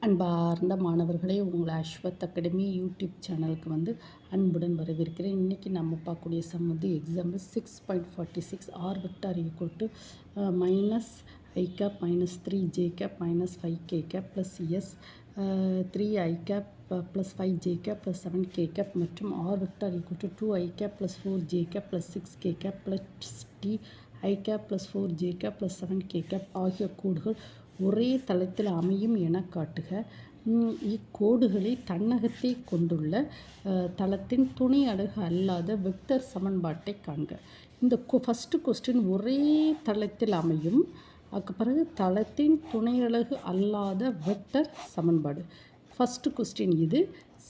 அன்பார்ந்த மாணவர்களே, உங்களை அஸ்வத் அகாடமி யூடியூப் சேனலுக்கு அன்புடன் வரவேற்கிறேன். இன்றைக்கி நம்ம பார்க்கக்கூடிய some example 6.46 R vector equal to minus I cap minus 3 J cap minus 5 K cap plus S 3 I cap plus 5 J cap plus 7 K cap மற்றும் R vector equal to 2 I cap plus 4 J cap plus 6 K cap plus T I cap plus 4 J cap plus 7 K cap ஆகிய கோடுகள் ஒரே தளத்தில் அமையும் என காட்டுக. இக்கோடுகளை தன்னகத்தை கொண்டுள்ள தளத்தின் துணை அலகு அல்லாத வெக்டர் சமன்பாட்டை காண்க. இந்த ஃபஸ்ட்டு கொஸ்டின் ஒரே தளத்தில் அமையும், அதுக்கு பிறகு தளத்தின் துணை அலகு அல்லாத வெக்டர் சமன்பாடு. ஃபஸ்ட்டு கொஸ்டின் இது,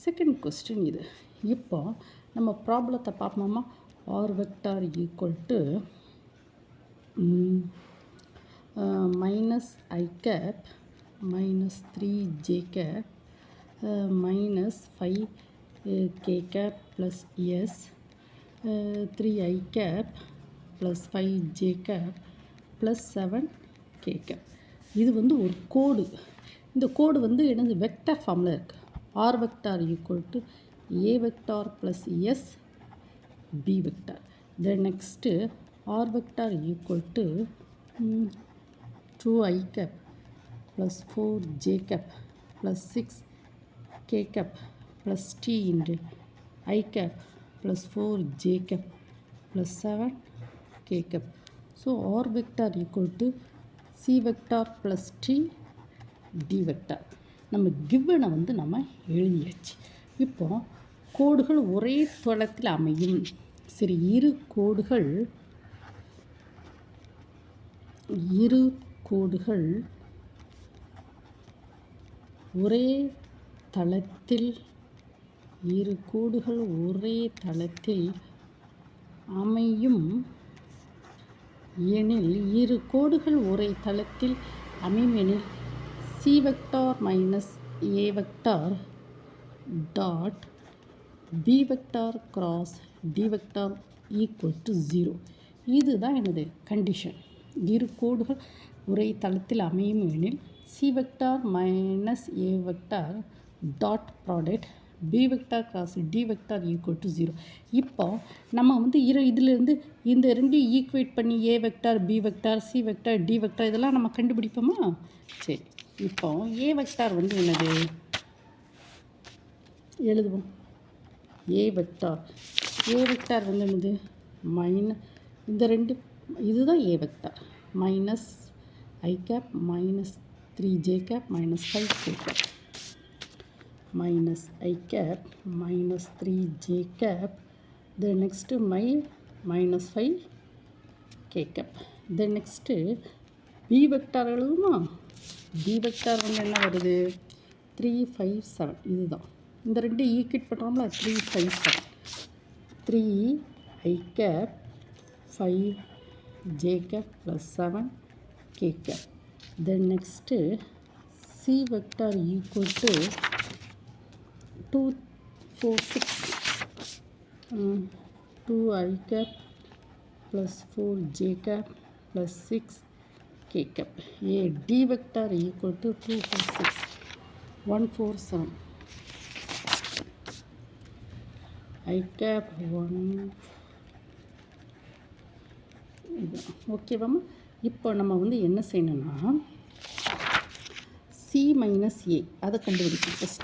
செகண்ட் கொஸ்டின் இது. இப்போ நம்ம ப்ராப்ளத்தை பார்ப்போமா. R vector equal to minus I cap minus 3 j cap minus 5 k cap plus s 3 I cap plus 5 j cap plus 7 k cap. இது ஒரு கோடு. இந்த கோடு என்னது வெக்டர் ஃபார்மில் இருக்குது. R vector equal to A vector plus S B vector. Then next R vector equal to 2 I cap plus 4 j cap plus 6 k cap plus t into I cap plus 4 j cap plus 7 k cap. So R vector equal to c vector plus t d vector. நம்ம கிவனை நம்ம எழுதியாச்சு. இப்போ கோடுகள் ஒரே தளத்தில் அமையும். சரி, இரு கோடுகள் ஒரே தளத்தில் அமையும் எனில் C vector minus A vector dot B vector cross D vector equal to 0. இதுதான் எனது கண்டிஷன். இரு கோடுகள் ஒரே தளத்தில் அமையும் எனில் C vector minus A vector dot product B vector cross D vector equal to 0. இப்போ நம்ம இதிலிருந்து இந்த ரெண்டையும் ஈக்குவேட் பண்ணி A vector B vector C vector D vector இதெல்லாம் நம்ம கண்டுபிடிப்போமா. சரி, இப்போ ஏ வெக்டார் என்னது எழுதுவோம். ஏ வெக்டார் என்னது இந்த ரெண்டு, இதுதான் A vector. Minus I cap minus 3 J cap minus 5 K cap minus I cap minus 3 J cap. Then next minus 5 K cap. Then next B vector எழுதுமா. பி வெக்டார் என்ன வருது 3 5 7. இதுதான் இந்த ரெண்டு ஈக்குவேட் பண்ணுறோம்ல. 3 5 7 3 I cap 5 j cap plus 7 k cap. Then next c vector equal to 2 4 6 2 I cap plus 4 j cap plus 6 k cap. A d vector equal to 2 4 6 1 4 7 I cap 1. ஓகேவாம்மா. இப்போ நம்ம என்ன செய்யணும்னா சி மைனஸ் ஏ அதை கண்டுபிடிக்கணும். First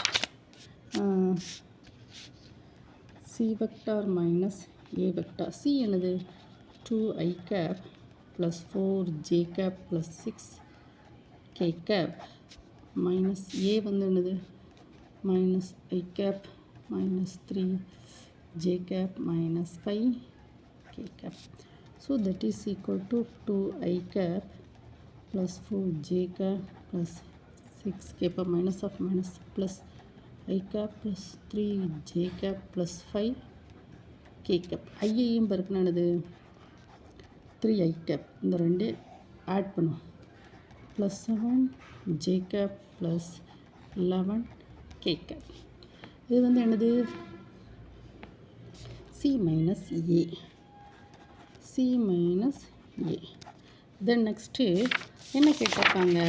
C vector minus A vector. C என்னது 2 I cap plus 4 J cap plus 6 K cap minus A என்னது minus I cap minus 3 J cap minus 5 K cap. So that is equal to 2 I cap plus 4 j cap plus 6 k per minus of minus plus I cap plus 3 j cap plus 5 k cap. ஐயையும் பெருக்கினது 3 I cap. இந்த ரெண்டு add பண்ணுவோம். plus 7 j cap plus 11 k cap. இது என்னது c minus a. C minus A. Then next என்ன கேட்டிருக்காங்க,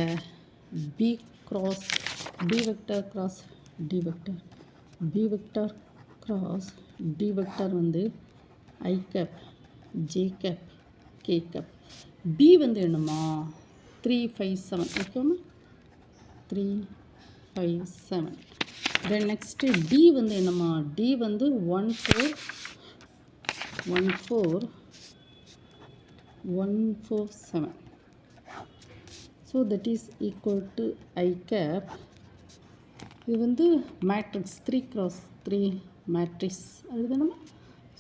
B cross b vector cross d vector, b vector cross d vector வந்து I cap, j cap, k cap. b வந்து என்னமா 3 5 7 ஓகேமா 3 5 7. then next d வந்து என்னமா d வந்து 1 4 1 4 1 4 7. so that is equal to I cap. இது வந்து மேட்ரிக்ஸ் 3 cross 3 மேட்ரிக்ஸ் அதுதானமா.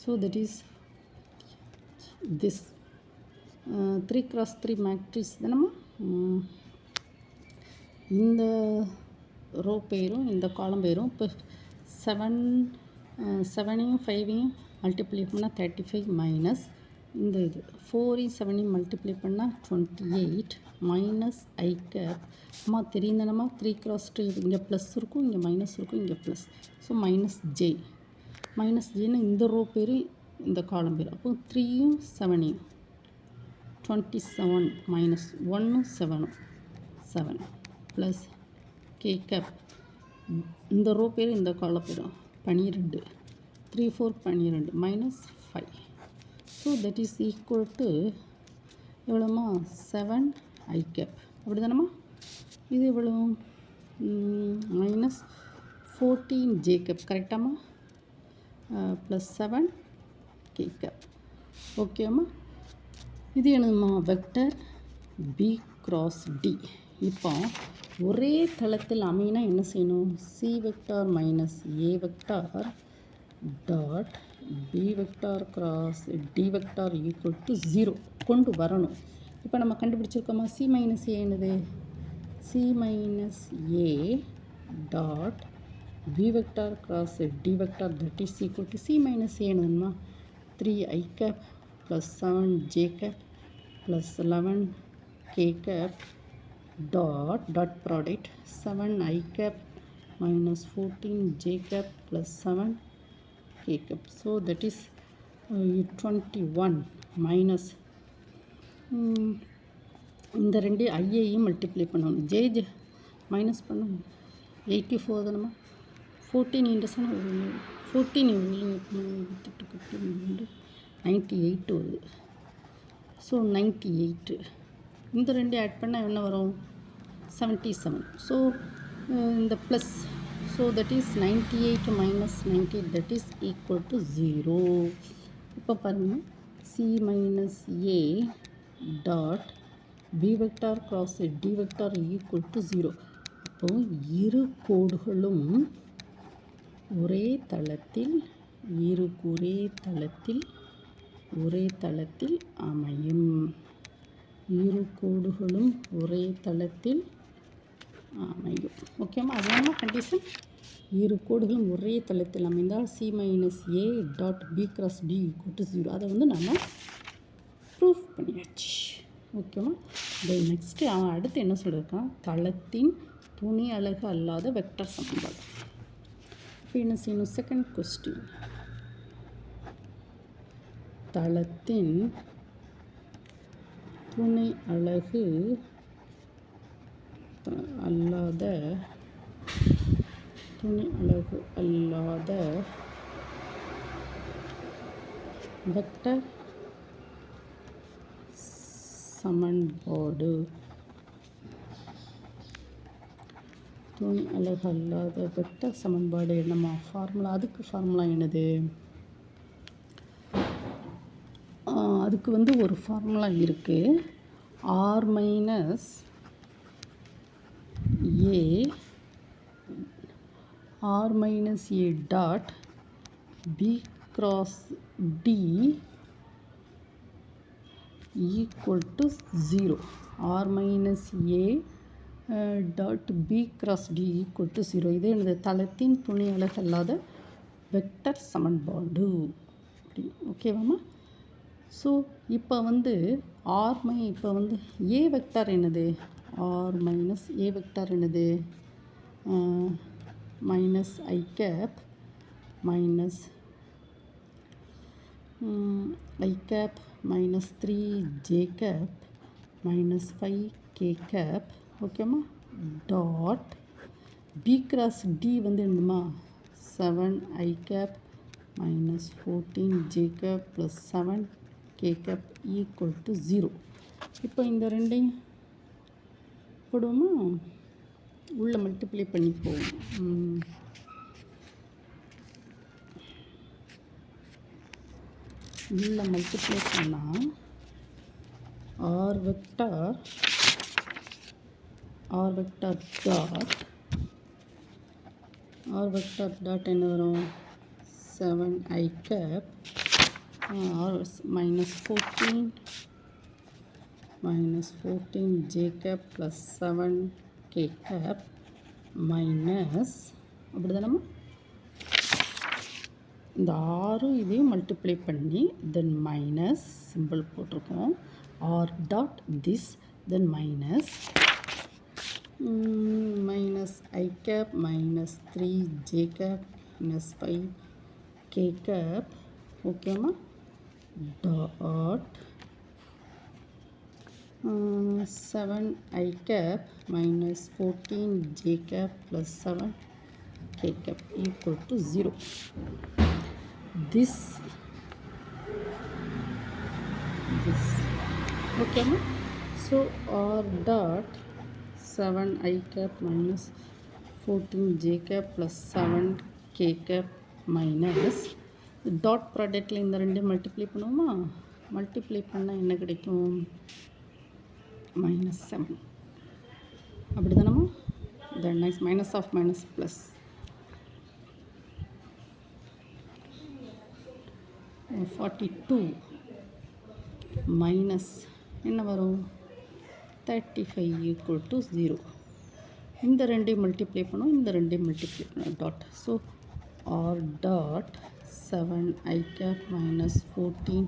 so that is this 3 cross 3 matrix தானமா. இந்த ரோ பேரும் இந்த காலம் பேரும் இப்போ 7ஐயும் 5ஐயும் மல்டிப்ளை பண்ணால் 35 மைனஸ் இந்த இது 4ஐயும் 7ஐயும் மல்டிப்ளை பண்ணால் 28 மைனஸ் ஐ கேப். அம்மா தெரியுதானம்மா 3 cross 3 இங்கே ப்ளஸ் இருக்கும் இங்கே மைனஸ் இருக்கும் இங்கே ப்ளஸ். ஸோ மைனஸ் ஜேன்னு இந்த ரோ பேர் இந்த காலம் பேர். அப்போ 3யும் 7ஐயும் 27 மைனஸ் 1ம் 7ம் 7 ப்ளஸ் கே கேப் இந்த ரோ பேர் இந்த காலம் பேரும் 12 3 4 12 minus 5. So that is equal to எவ்வளோமா 7 ஐ கேப் அப்படி தானம்மா. இது எவ்வளோ மைனஸ் 14 ஜே கேப் கரெக்டாம்மா ப்ளஸ் 7 கே கேப் ஓகேம்மா. இது என்னதுமா வெக்டர் பி கிராஸ் டி. இப்போ ஒரே தளத்தில் அமையினா என்ன செய்யணும் C vector minus A vector dot B vector cross D vector equal to 0 கொண்டு வரணும். இப்போ நம்ம கண்டுபிடிச்சிருக்கோமா சி மைனஸ் ஏ என்னது C minus A dot B vector cross D vector that is equal to C minus A என்னதுமா 3 I cap plus 7 J cap plus 11 K cap dot product 7 I cap minus 14 j cap plus 7 k cap. so that is 21 minus இந்த ரெண்டு ஐயையும் multiply பண்ணணும் J minus பண்ணணும் 84 தானம்மா 14 into 14 98 வருது. So 98 இந்த ரெண்டு add பண்ணால் என்ன வரும் 77. ஸோ இந்த plus so that is 98 minus 98 that is equal to 0. இப்போ பாருங்கள் C minus A dot B vector cross D vector equal to 0. இப்போது இரு கோடுகளும் ஒரே தளத்தில் அமையும். இரு கோடுகளும் ஒரே தளத்தில் அமையும். ஓகேம்மா அதுதான் கண்டிஷன். இரு கோடுகளும் ஒரே தளத்தில் அமைந்தால் C minus A dot B cross D equal to 0. அதை வந்து நம்ம ப்ரூஃப் பண்ணியாச்சு. ஓகேம்மா நெக்ஸ்ட்டு அவன் அடுத்து என்ன சொல்லியிருக்கான் தளத்தின் துணை அலகு அல்லாத வெக்டர் சமன்பாடு. இப்போ என்ன செய்யணும் செகண்ட் கொஸ்டின் தளத்தின் துணை அலகு அல்லாத வெக்டர் சமன்பாடு. துணை அலகு அல்லாத வெக்டர் சமன்பாடு என்னம்மா ஃபார்முலா அதுக்கு ஃபார்முலா என்னது அதுக்கு வந்து ஒரு ஃபார்முலா இருக்குது R minus A dot B cross D equal to 0. R minus A dot B cross D equal to 0. இது எனது தளத்தின் துணை அலகு அல்லாத வெக்டர் சமன்பாடு அப்படி ஓகேவாம்மா. ஸோ இப்போ வந்து இப்போ வந்து ஏ வெக்டார் என்னது ஆர் மைனஸ் ஏ வெக்டார் என்னது minus I cap minus minus 3 j cap minus 5 k cap ஓகேம்மா டாட் B cross D வந்து என்னமா 7 I cap minus 14 J cap plus 7 K cap equal to 0. இப்போ இந்த ரெண்டையும் போடுவோமா, உள்ள மல்டிப்ளை பண்ணி போவோம். உள்ள மல்டிப்ளை பண்ணால் R vector dot என்ன வரும் 7I cap minus 14 J cap plus 7 K cap minus அப்படிதானம்மா, இந்த ஆறும் இதையும் மல்டிப்ளை பண்ணி தென் மைனஸ் சிம்பிள் போட்டிருக்கோம். R dot this then minus I cap minus 3 J cap minus 5 K cap ஓகேம்மா dot 7I cap minus 14 J cap plus 7 K cap equal to 0. This okay ma? So R dot 7I cap minus 14 J cap plus 7 K cap minus dot ப்ராடக்டில் இந்த ரெண்டையும் multiply பண்ணுவோமா, multiply பண்ணால் என்ன கிடைக்கும் -7 அப்படி தானம்மா, then next minus of minus plus 42 minus என்ன வரும் 35 ஈக்குவல் டு 0. இந்த ரெண்டையும் மல்டிப்ளை பண்ணுவோம், இந்த ரெண்டையும் மல்டிப்ளை பண்ணுவோம் dot. So R dot 7I cap minus 14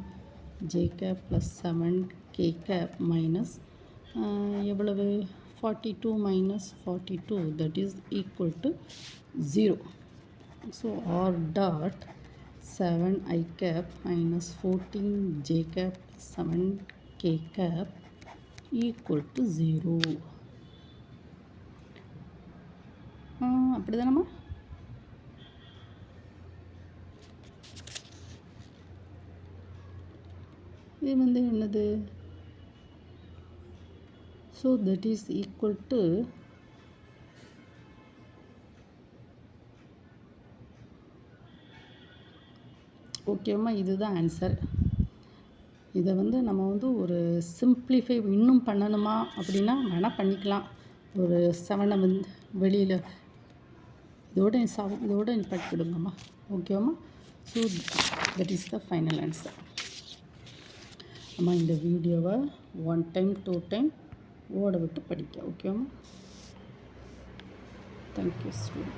J cap plus 7 K cap minus எவ்வளவு 42 minus 42 that is equal to 0. So R dot 7I cap minus 14 J cap 7 K cap equal to 0. அப்படி தானம்மா, இது வந்து என்னது, so that is equal to ஓகேம்மா, இதுதான் answer. இதை வந்து நம்ம வந்து ஒரு சிம்பிளிஃபை இன்னும் பண்ணணுமா அப்படின்னா வேணால் பண்ணிக்கலாம். ஒரு 7 வந்து வெளியில் இதோட நிப்பாட்டிவிடுங்கம்மா, ஓகேவாம்மா. So that is the final answer. அம்மா இந்த வீடியோவை 1 டைம் 2 டைம் ஓட விட்டு படிக்க, ஓகேவாம்மா. Thank you student.